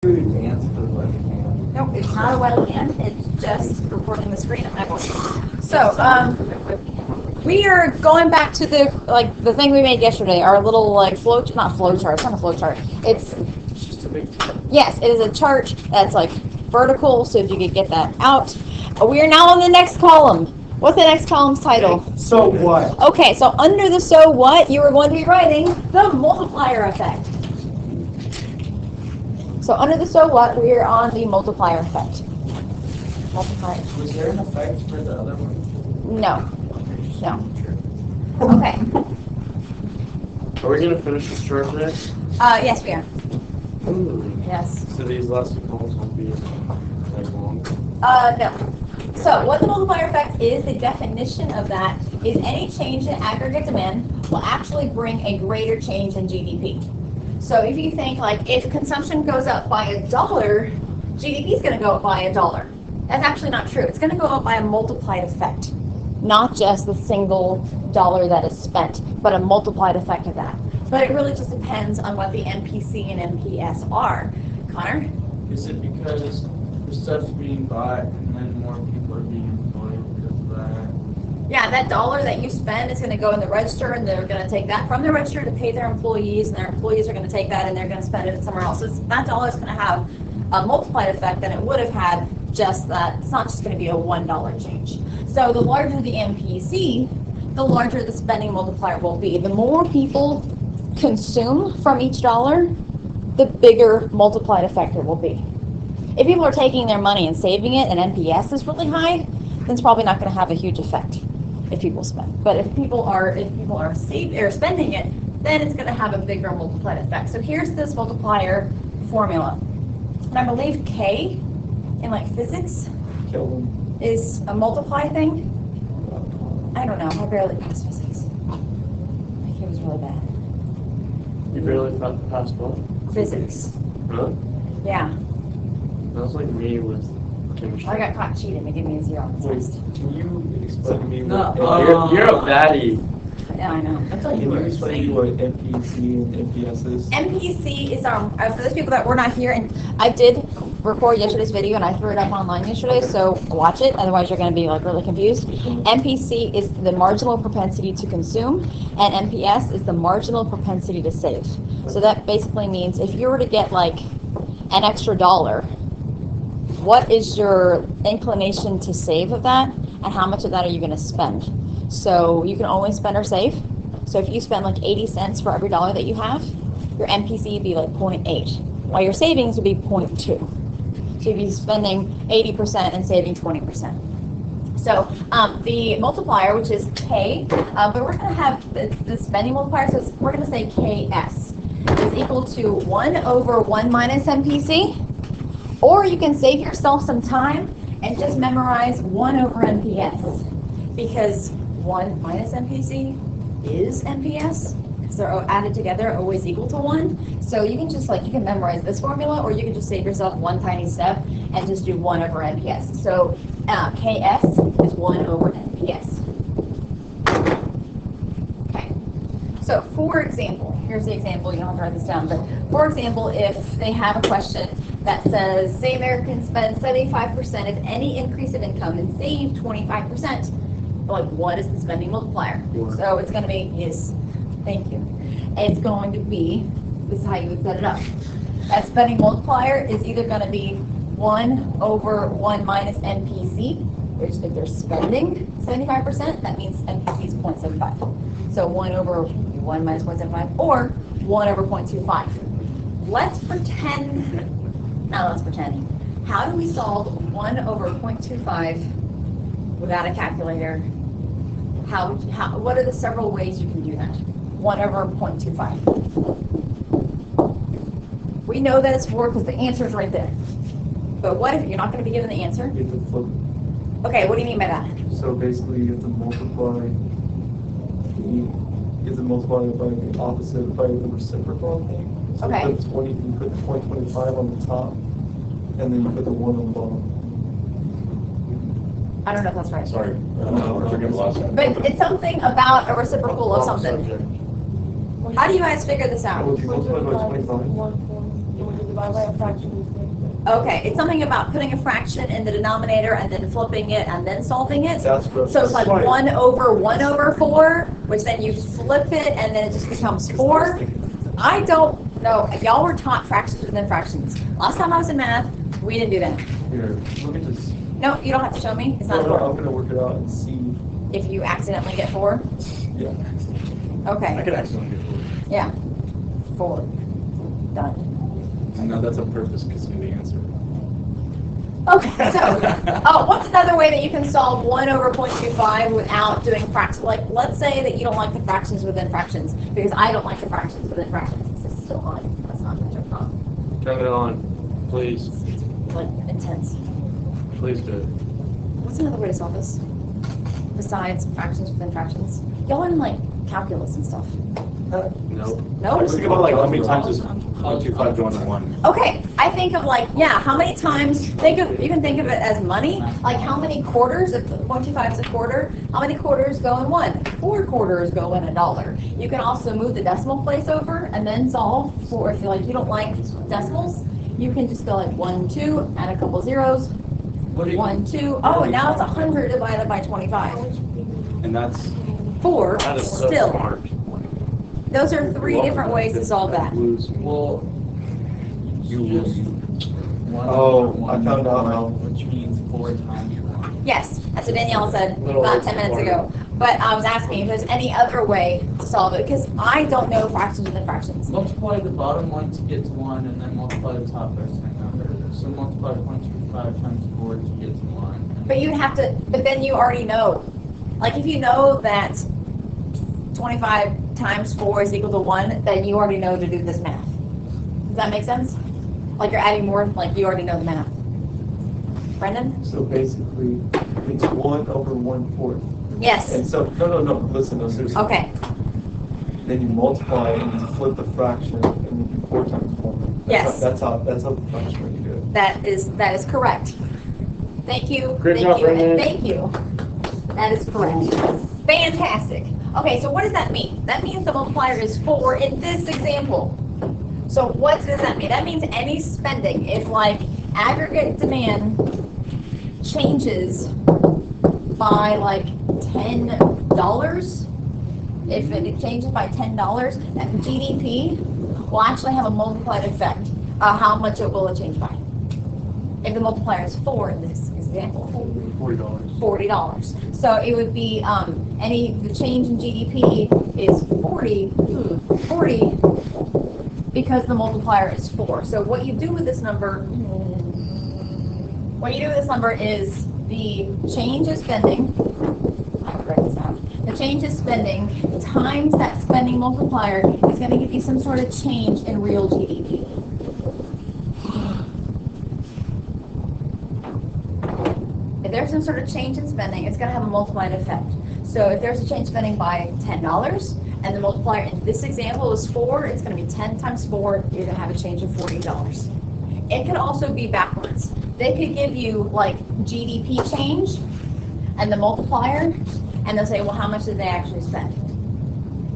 Dance for the webcam. No, it's not a webcam. It's just recording the screen of my voice. So, we are going back to the thing we made yesterday. Our little not flow chart. It's not a flow chart. It's Just a big. yes, it is a chart that's like vertical. So if you could get that out, we are now on the next column. What's the next column's title? So what? Okay, so under the so what, you are going to be writing the multiplier effect. So under the so what, we are on the multiplier effect. Multiplier. Was there an effect for the other one? No. Okay. Are we going to finish this chart today? Yes, we are. Ooh. Yes. So these last two columns won't be as long? No. So what the multiplier effect is, the definition of that is any change in aggregate demand will actually bring a greater change in GDP. So if you think if consumption goes up by $1, GDP is going to go up by $1. That's actually not true. It's going to go up by a multiplied effect, not just the single dollar that is spent, but a multiplied effect of that. But it really just depends on what the MPC and MPS are. Connor? Is it because the stuff's being bought and then more people are being employed because of that? Yeah, that dollar that you spend is going to go in the register, and they're going to take that from the register to pay their employees, and their employees are going to take that and they're going to spend it somewhere else. So that dollar is going to have a multiplied effect than it would have had just that. It's not just going to be a $1 change. So the larger the MPC, the larger the spending multiplier will be. The more people consume from each dollar, the bigger multiplied effect it will be. If people are taking their money and saving it and NPS is really high, then it's probably not going to have a huge effect if people spend. But if people are spending it, then it's going to have a bigger multiplied effect. So here's this multiplier formula. And I believe K in physics is a multiply thing. I don't know. I barely passed physics. My K was really bad. You barely passed what? Physics. Really? Yeah. That was like me with chemistry. I got caught cheating. They gave me a 0 on the test. Can you explain to me No. what You're a baddie. Yeah, I know. Can you explain to me what MPC and MPS is? MPC is our, for those people that were not here, and I did record yesterday's video and I threw it up online yesterday, so watch it, otherwise you're going to be really confused. MPC is the marginal propensity to consume, and MPS is the marginal propensity to save. So that basically means if you were to get an extra $1, what is your inclination to save of that, and how much of that are you going to spend? So you can only spend or save. So if you spend 80 cents for every $1 that you have, your MPC would be 0.8, while your savings would be 0.2. So you'd be spending 80% and saving 20%. So the multiplier, which is K, but we're going to have the spending multiplier, so we're going to say KS is equal to 1 over 1 minus MPC, or you can save yourself some time and just memorize 1 over MPS, because 1 minus MPC is MPS, because they're added together always equal to 1. So you can just you can memorize this formula, or you can just save yourself one tiny step and just do 1 over MPS. So KS is 1 over MPS. Okay. So for example, here's the example, you don't have to write this down, but for example, if they have a question that says, say Americans spend 75% of any increase of income and save 25%, what is the spending multiplier? So it's going to be, yes, thank you. It's going to be, this is how you would set it up. That spending multiplier is either going to be 1 over 1 minus MPC, which if they're spending 75%, that means MPC is 0.75. So 1 over 1 minus 0.75, or 1 over 0.25. Let's pretend, how do we solve 1 over 0.25 without a calculator? What are the several ways you can do that? 1 over 0.25. We know that it's 4 because the answer is right there. But what if you're not going to be given the answer? You have to flip it. Okay, what do you mean by that? So basically you have to multiply by the opposite, by the reciprocal thing. So Okay. you put 0.25 on the top, and then you put the 1 on the bottom. I don't know if that's right. Sorry. We're forgetting the last one. But it's something about a reciprocal of something. How do you guys figure this out? Well, if you multiply by 25, You want to divide by a fraction. Okay, it's something about putting a fraction in the denominator and then flipping it and then solving it. That's gross. So it's like 1 over 1 over 4, which then you flip it and then it just becomes 4. I don't know. Y'all were taught fractions within fractions. Last time I was in math, we didn't do that. Here, look at this. No, you don't have to show me. It's No, not no, I'm important. gonna work it out and see. If you accidentally get 4. Yeah. I Okay, could actually get it. yeah. 4. Done. No, that's on purpose because you the answer. Okay, so, what's another way that you can solve 1 over 0.25 without doing fractions? Like, let's say that you don't like the fractions within fractions, because I don't like the fractions within fractions. This is still on. That's not going to turn on. Turn it on, please. It's like intense. Please do. What's another way to solve this? Besides fractions within fractions? Y'all in like calculus and stuff. Nope. No? Think about like how many times is 125 going to 1? Okay, I think of like, yeah, how many times, you can think of it as money, like how many quarters, if 0.25 is a quarter, how many quarters go in 1? 4 quarters go in $1. You can also move the decimal place over and then solve for, if you don't like decimals, you can just go like 1, 2, add a couple zeros, 1, 2, oh, and now it's 100 divided by 25. And that's 4, That is so still. smart. Those are 3 different ways to solve that. well, you lose. Oh, I found out how. Which means 4 times 1. Yes, that's what Danielle said Little about bit 10 minutes smarter. ago. But I was asking if there's any other way to solve it, because I don't know fractions within fractions. Multiply the bottom one to get to 1, and then multiply the top by the same number. So multiply 0.25 times 4 to get to 1. But you'd have to, but then you already know. Like if you know that 25 times 4 is equal to 1, then you already know to do this math. Does that make sense? Like you're adding more, like you already know the math. Brendan? So basically, it's 1 over 1/4. Yes. And so, no, listen, no, seriously. Okay. Then you multiply and you flip the fraction and you do 4 times 1. Yes. That's how the fraction when you do it. That is correct. Thank you. Great Thank job, you. And Brendan. thank you. That is correct. Fantastic. Okay, so what does that mean? That means the multiplier is 4 in this example. So what does that mean? That means any spending, if like aggregate demand changes by like $10, if it changes by $10, that GDP will actually have a multiplied effect of how much it will change by. If the multiplier is 4 in this example. $40. $40. So it would be the change in GDP is 40 because the multiplier is 4. So what you do with this number is the change in spending. I'll write this out. The change in spending times that spending multiplier is going to give you some sort of change in real GDP. If there's some sort of change in spending, it's going to have a multiplied effect. So if there's a change in spending by $10, and the multiplier in this example is 4, it's going to be 10 times 4, you're going to have a change of $40. It could also be backwards. They could give you like GDP change and the multiplier, and they'll say, well, how much did they actually spend?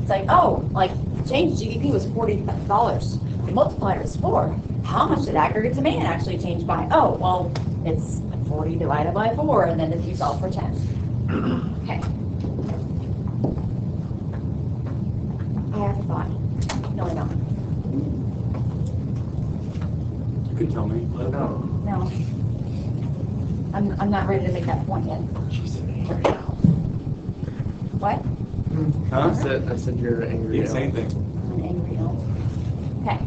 It's like, oh, like change GDP was $40. The multiplier is 4. How much did aggregate demand actually change by? Oh, well, it's 40 divided by 4, and then if you solve for 10. Okay. I have a thought. No, I don't. You can tell me. No. I'm not ready to make that point yet. What? Huh? I said you're angry. Yeah, same thing. I'm angry. Okay.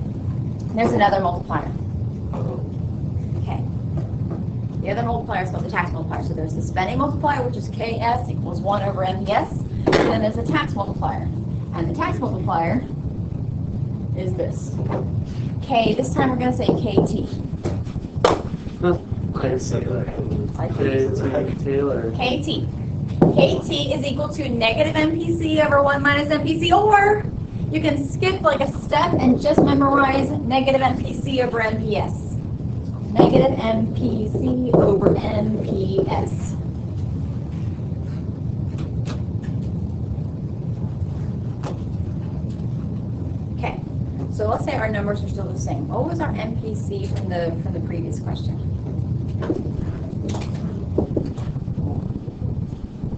There's another multiplier. Okay. The other multiplier is called the tax multiplier. So there's the spending multiplier, which is KS equals 1 over MPS. And then there's the tax multiplier. And the tax multiplier is this. K, this time we're going to say KT. Taylor. KT. KT is equal to negative MPC over 1 minus MPC, or you can skip like a step and just memorize negative MPC over MPS. Negative MPC over MPS. Okay, So let's say our numbers are still the same. What was our MPC from the previous question?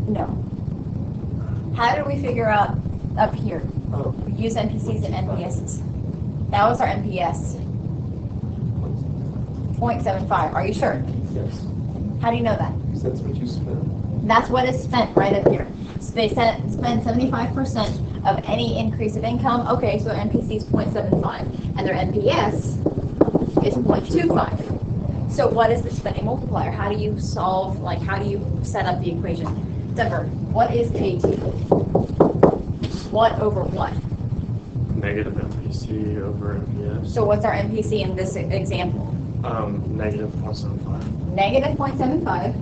No. How did we figure out up here? Oh, We use NPCs and NPSs. That was our NPS. 0.75. Are you sure? yes. How do you know that? Because that's what you spent. That's what is spent right up here. So they spend 75% of any increase of income. Okay, so NPC is 0.75, and their NPS is 0.25. So what is the spending multiplier? How do you solve, like, how do you set up the equation? Denver, what is KT? What over what? Negative MPC over MPS. So what's our MPC in this example? Negative 0.75. Negative 0.75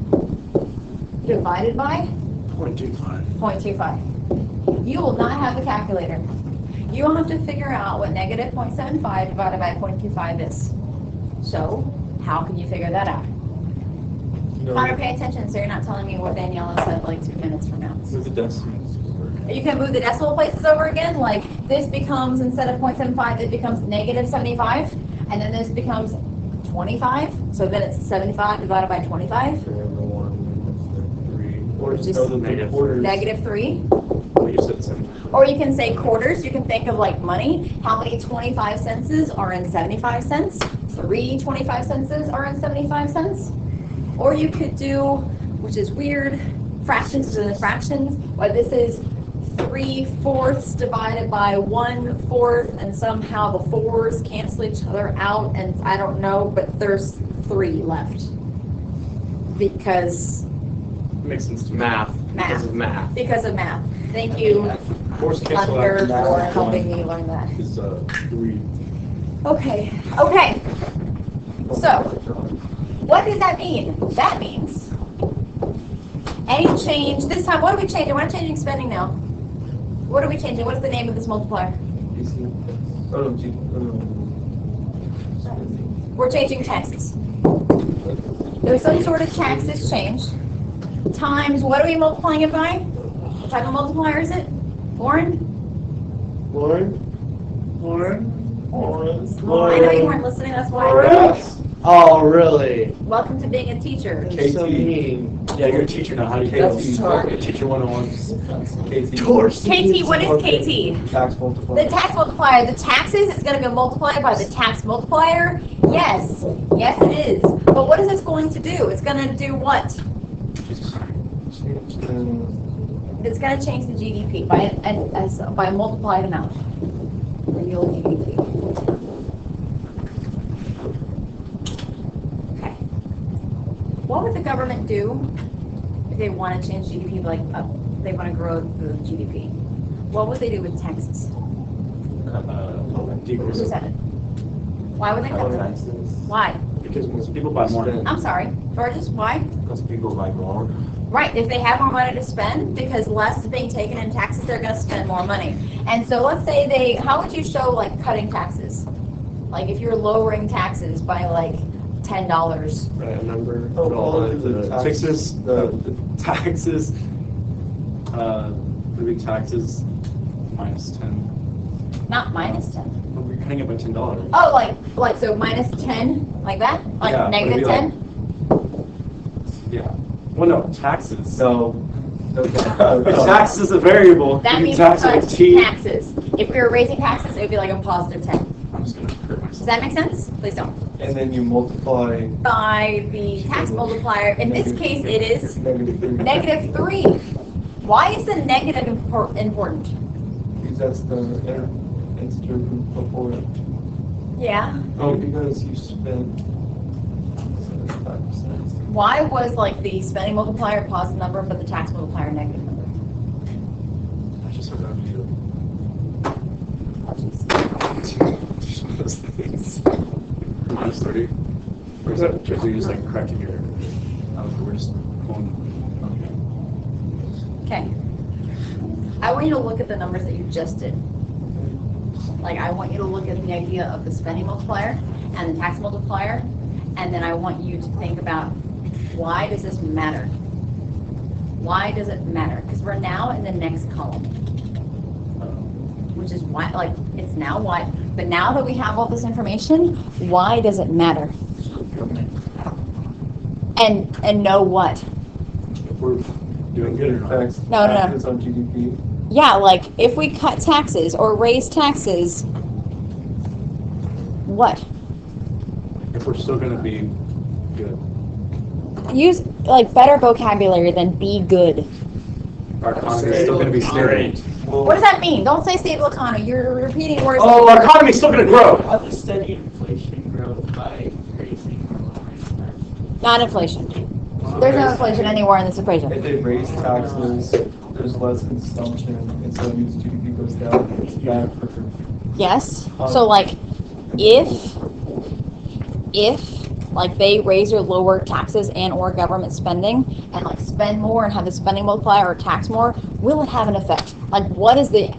divided by 0.25. 0.25. You will not have the calculator. You will have to figure out what negative 0.75 divided by 0.25 is. So, how can you figure that out? You Connor, know, pay attention so you're not telling me what Daniela said like 2 minutes from now. with the decimals. You can move the decimal places over again, like this becomes, instead of 0.75, it becomes negative 75, and then this becomes 25, so then it's 75 divided by 25, For every one, Or Just know the negative. quarters. negative 3. well, you said 75. Or you can say quarters. You can think of like money. How many 25 cents are in 75 cents? 3 25 cents are in 75 cents. Or you could do, which is weird, fractions to the fractions, but this is 3/4 divided by 1/4, and somehow the 4s cancel each other out, and I don't know, but there's 3 left. Because Makes sense to math. Math. Because of math. math. Thank you, Force cancel Thunder, out for math helping one me learn that. is 3. Okay. So, what does that mean? That means any change, this time, what are we changing? We're not changing spending now. What are we changing? What's the name of this multiplier? We're changing taxes. There's some sort of taxes change. Times, what are we multiplying it by? What type of multiplier is it? Lauren? I know you weren't listening, that's why. Oh, really? Welcome to being a teacher. You're so mean. Yeah, you're a teacher now. How do you KT. get teacher 101? KT. KT, what is KT? Tax multiplier. The tax multiplier, the taxes is going to be multiplied by the tax multiplier? Yes. Yes, it is. But what is this going to do? It's going to do what? It's going to change the GDP by a multiplied amount. Real GDP. Okay. What would the government do if they want to change GDP, like they want to grow the GDP? What would they do with taxes? Who said it? Why would they cut them? Why? Because most People buy more. I'm sorry, Georges, why? Because people buy more. Right, if they have more money to spend, because less is being taken in taxes, they're gonna spend more money. And so let's say how would you show like cutting taxes? Like if you're lowering taxes by like $10. Right, a number. Oh, put all all the of the taxes. The taxes, living taxes minus 10. Not minus 10. We're cutting it by $10. Oh, like so minus 10, like that? Like Yeah, negative it'd be 10? Yeah. Well, no, taxes. No. But tax is a variable. That means tax cut with T. taxes. If we were raising taxes, it would be like a positive 10. I'm just gonna hurt myself. Does that make sense? Please don't. And then you multiply. By the tax multiplier, in this case, it is -3. negative 3. Why is the negative important? Because that's the integer before it. Yeah. Oh, because you spent 75%. Why was like the spending multiplier a positive number, but the tax multiplier a negative number? I just heard that video. Minus 30. Or is that just, just like correcting your, we're just going, Okay. I want you to look at the numbers that you just did. Like, I want you to look at the idea of the spending multiplier and the tax multiplier, and then I want you to think about, why does this matter? Why does it matter? Because we're now in the next column, which is why, like, it's now what? But now that we have all this information, why does it matter? And know what? If we're doing good effects, No. taxes on GDP. Yeah, like if we cut taxes or raise taxes, what? If we're still gonna be good. Use like better vocabulary than be good. Our economy's still gonna be stable. What does that mean? Don't say stable economy. You're repeating words. Oh, our economy's still gonna grow. How does steady inflation growth by raising or lowering taxes? Not inflation. There's no inflation anywhere in this equation. If they raise taxes, there's less consumption, and so it means GDP goes down. It's bad for. Yes. So like, if like they raise or lower taxes and or government spending and like spend more and have the spending multiplier or tax more, will it have an effect? Like, what is the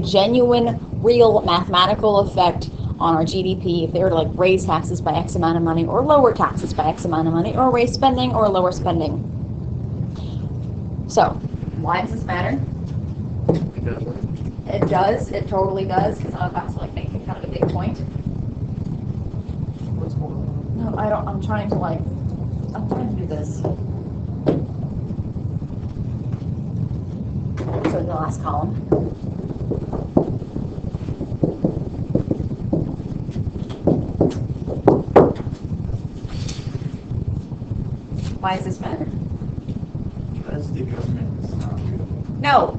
genuine, real mathematical effect on our GDP if they were to like raise taxes by X amount of money or lower taxes by X amount of money or raise spending or lower spending? So, why does this matter? It does. It totally does. Because I'm about to like make kind of a big point. What's going on? No, I don't. I'm trying to do this. So the last column. Why does this matter? Because the government is not good. No.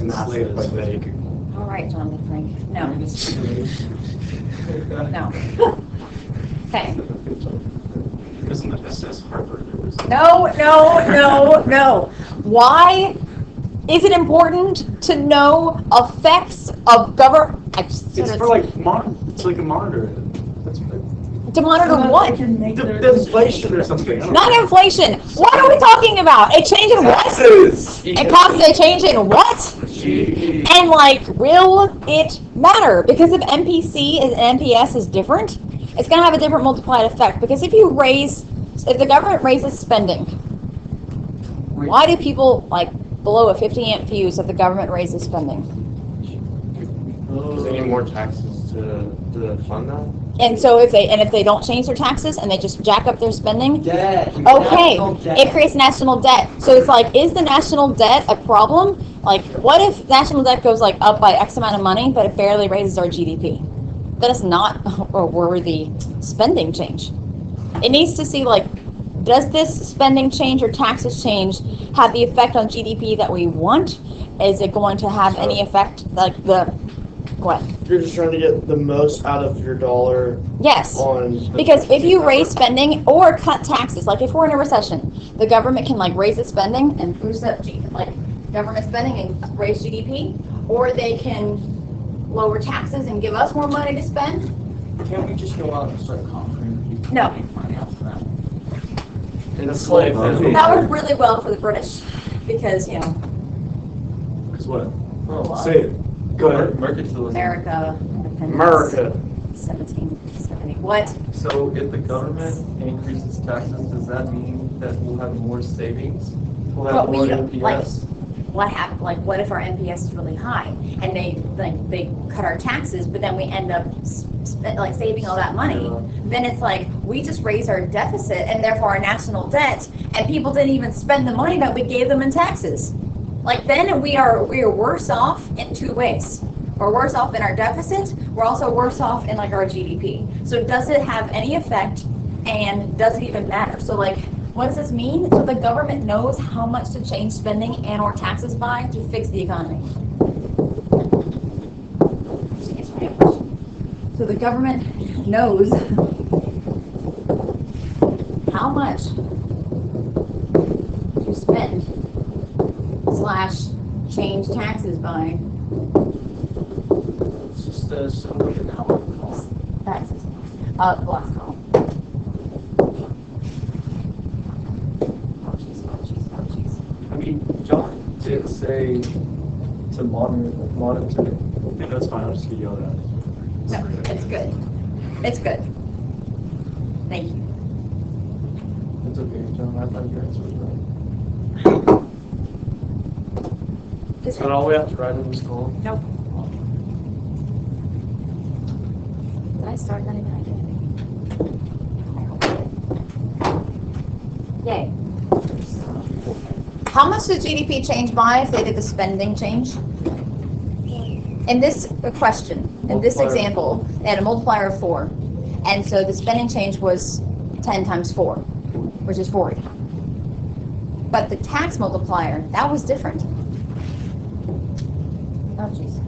Enslaved by big. All right, Jonathan Frank. No. No. Okay. Isn't this as Harvard? No. Why is it important to know effects of government? It's for like it's like a monitor. That's To monitor what? the inflation or something. I don't Not know. inflation. What are we talking about? A change in what? Taxes. It costs a change in what? GDP. And like, will it matter? Because if MPC and MPS is different, it's going to have a different multiplied effect. Because if the government raises spending, why do people like blow a 50 amp fuse if the government raises spending? Does they need more taxes to fund that? And so if they don't change their taxes and they just jack up their spending, Debt. okay, National debt. it creates national debt. So it's like, is the national debt a problem? Like, what if national debt goes like up by X amount of money, but it barely raises our GDP? That is not a worthy spending change. It needs to see like, does this spending change or taxes change have the effect on GDP that we want? Is it going to have any effect like what? You're just trying to get the most out of your dollar Yes. on. Because if you raise spending or cut taxes, like if we're in a recession, the government can like raise its spending and boost up like government spending and raise GDP, or they can lower taxes and give us more money to spend. Can't we just go out and start conquering people? No. and make money off of them? Enslave them. That worked really well for the British because, you know, Because what? Oh, Say it. Go ahead. Mercantilism. America, independence, America. 1770. What? So if the government increases taxes, does that mean that we'll have more savings? We'll But have we more don't, like, NPS? what happened? Like, what if our NPS is really high and they cut our taxes, but then we end up saving all that money? Then it's like we just raised our deficit and therefore our national debt, and people didn't even spend the money that we gave them in taxes. Like, then we are worse off in two ways. We're worse off in our deficit. We're also worse off in like our GDP. So does it have any effect, and does it even matter? So like, what does this mean? So the government knows how much to change spending and or taxes by to fix the economy. So the government knows how much to spend / change taxes by. It's just a simple column. Taxes. The last column. Oh, jeez. I mean, John did say to monitor. Yeah, that's fine. I'll just get yelled at. No, it's good. It's good. Thank you. It's okay, John. I thought your answer was right. Just, Is that all we have to write in this column? nope. it started, not even I did. Yay. How much did GDP change by if they did the spending change? In this question, in this Multiplier. example, they had a multiplier of 4. And so the spending change was 10 times 4, which is 40. But the tax multiplier, that was different. Oh, jeez.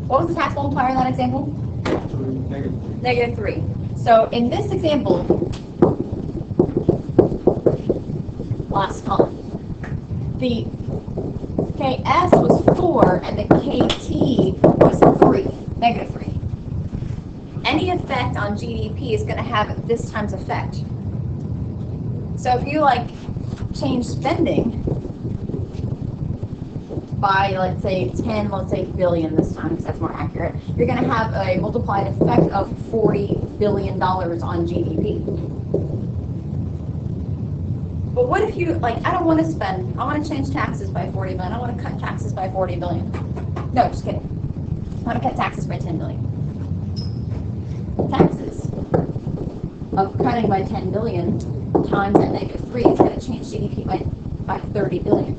What was the tax multiplier in that example? Negative 3. So in this example, last column, the KS was 4 and the KT was 3, negative 3. Any effect on GDP is going to have this times effect. So if you change spending by, let's say, 10, let's say billion this time, because that's more accurate, you're going to have a multiplied effect of $40 billion on GDP. But what if you, I don't want to spend, I want to change taxes by 40 billion, I want to cut taxes by 40 billion. No, just kidding. I want to cut taxes by 10 billion. Taxes of cutting by 10 billion times that negative 3 is going to change GDP by 30 billion.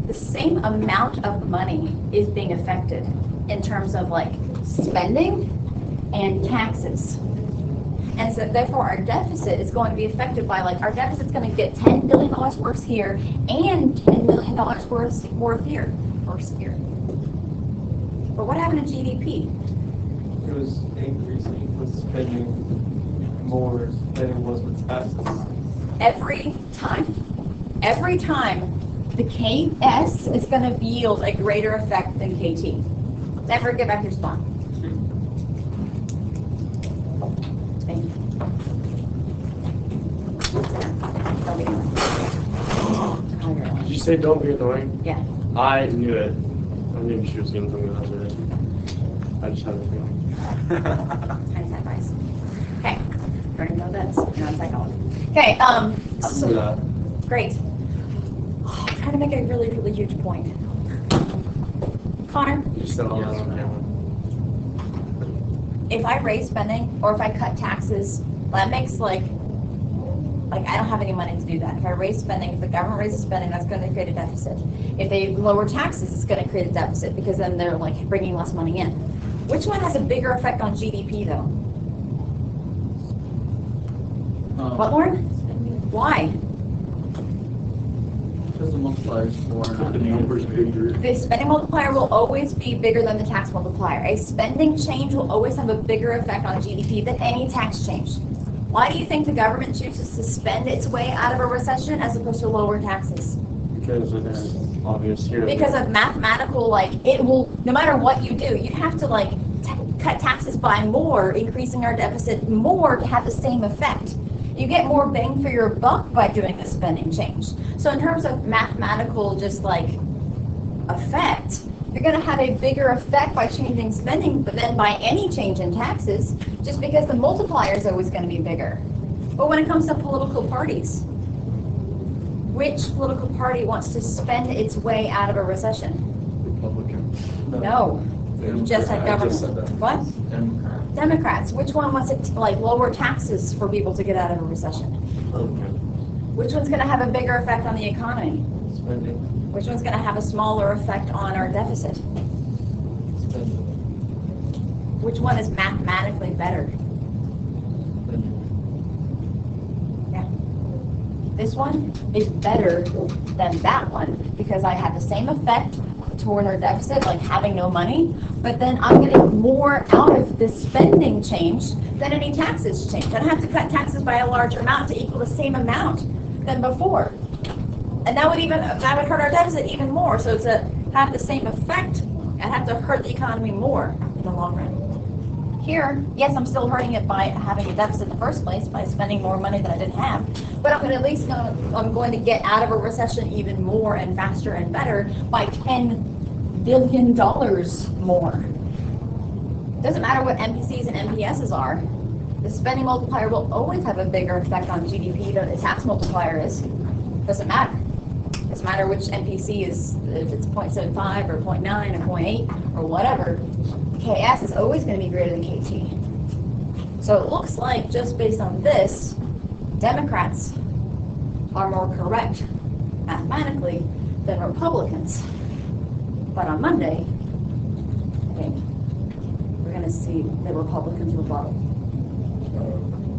The same amount of money is being affected in terms of spending and taxes. And so therefore our deficit is going to be affected by our deficit is going to get $10 billion worse here and $10 million worth here. But what happened to GDP? It was increasing with spending more than it was with taxes. Every time, the KS is going to yield a greater effect than KT. Never get back your spot. Thank you. Did you say don't be annoying? Yeah. I knew it. I knew she was going to tell me that today. I just had a feeling. Nice advice. Okay. Learning no that's not psychology. Okay. So, great. Oh, I'm trying to make a really, really huge point. Connor, You said all that on camera. if I raise spending or if I cut taxes, that makes I don't have any money to do that. If I raise spending, if the government raises spending, that's going to create a deficit. If they lower taxes, it's going to create a deficit because then they're bringing less money in. Which one has a bigger effect on GDP though? What, Lauren? Why? Because the multiplier is 4, not the number's bigger. The spending multiplier will always be bigger than the tax multiplier. A spending change will always have a bigger effect on GDP than any tax change. Why do you think the government chooses to spend its way out of a recession as opposed to lower taxes? Because it's obvious here. Because of mathematical, it will, no matter what you do, you have to cut taxes by more, increasing our deficit more to have the same effect. You get more bang for your buck by doing the spending change. So in terms of mathematical, effect, you're going to have a bigger effect by changing spending than by any change in taxes, just because the multiplier is always going to be bigger. But when it comes to political parties, which political party wants to spend its way out of a recession? Republican. No. You just said government. What? Democrats. Which one wants to lower taxes for people to get out of a recession? Republican. Which one's going to have a bigger effect on the economy? Spending. Which one's going to have a smaller effect on our deficit? Spending. Which one is mathematically better? Yeah. This one is better than that one because I have the same effect toward our deficit, having no money, but then I'm getting more out of the spending change than any taxes change. I don't have to cut taxes by a larger amount to equal the same amount than before. And that would hurt our deficit even more. So to have the same effect, I'd have to hurt the economy more in the long run. Here, yes, I'm still hurting it by having a deficit in the first place, by spending more money than I didn't have, but I'm going to get out of a recession even more and faster and better by $10 billion more. It doesn't matter what MPCs and MPSs are. The spending multiplier will always have a bigger effect on GDP than the tax multiplier is. Doesn't matter. It's doesn't matter which MPC is, if it's 0.75 or 0.9 or 0.8 or whatever, KS is always going to be greater than KT. So it looks like, just based on this, Democrats are more correct mathematically than Republicans. But on Monday, I think we're going to see the Republicans rebuttal.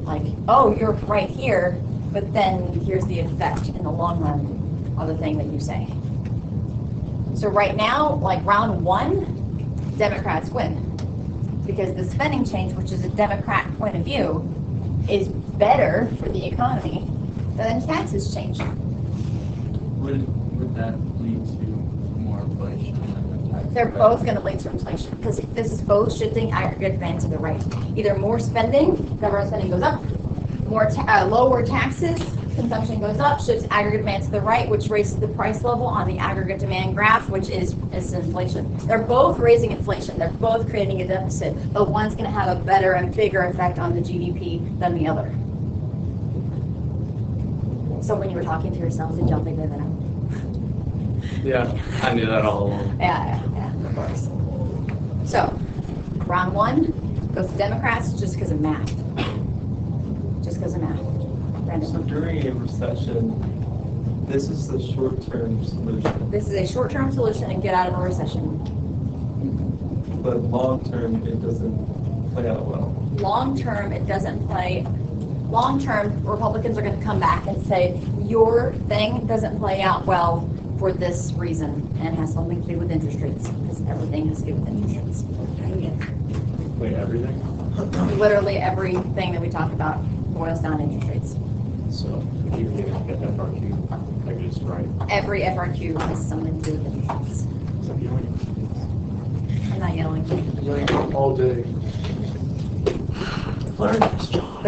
Like, oh, you're right here, but then here's the effect in the long run of the thing that you say. So right now, like round one, Democrats win. Because the spending change, which is a Democrat point of view, is better for the economy than taxes change. Would that lead to more inflation than the tax? They're both going to lead to inflation because this is both shifting aggregate demand to the right. Either more spending, government spending goes up, lower taxes, consumption goes up, shifts aggregate demand to the right, which raises the price level on the aggregate demand graph, which is inflation. They're both raising inflation. They're both creating a deficit, but one's going to have a better and bigger effect on the GDP than the other. So when you were talking to yourself, did y'all figure that out? Yeah, I knew that all along. Yeah, of course. So, round one goes to Democrats just because of math. Just because of math. So Brandon. during a recession, this is the short-term solution, This is a short-term solution and get out of a recession. but long-term, it doesn't play out well. Long-term, it doesn't play. Long-term, Republicans are going to come back and say, your thing doesn't play out well for this reason, and has something to do with interest rates, because everything has to do with interest rates. Wait, everything? Literally everything that we talk about boils down to interest rates. So, even if I get that FRQ, I could just write. Every FRQ has something to do with interest rates. So, you know, I'm not yelling. All day. learn this, John.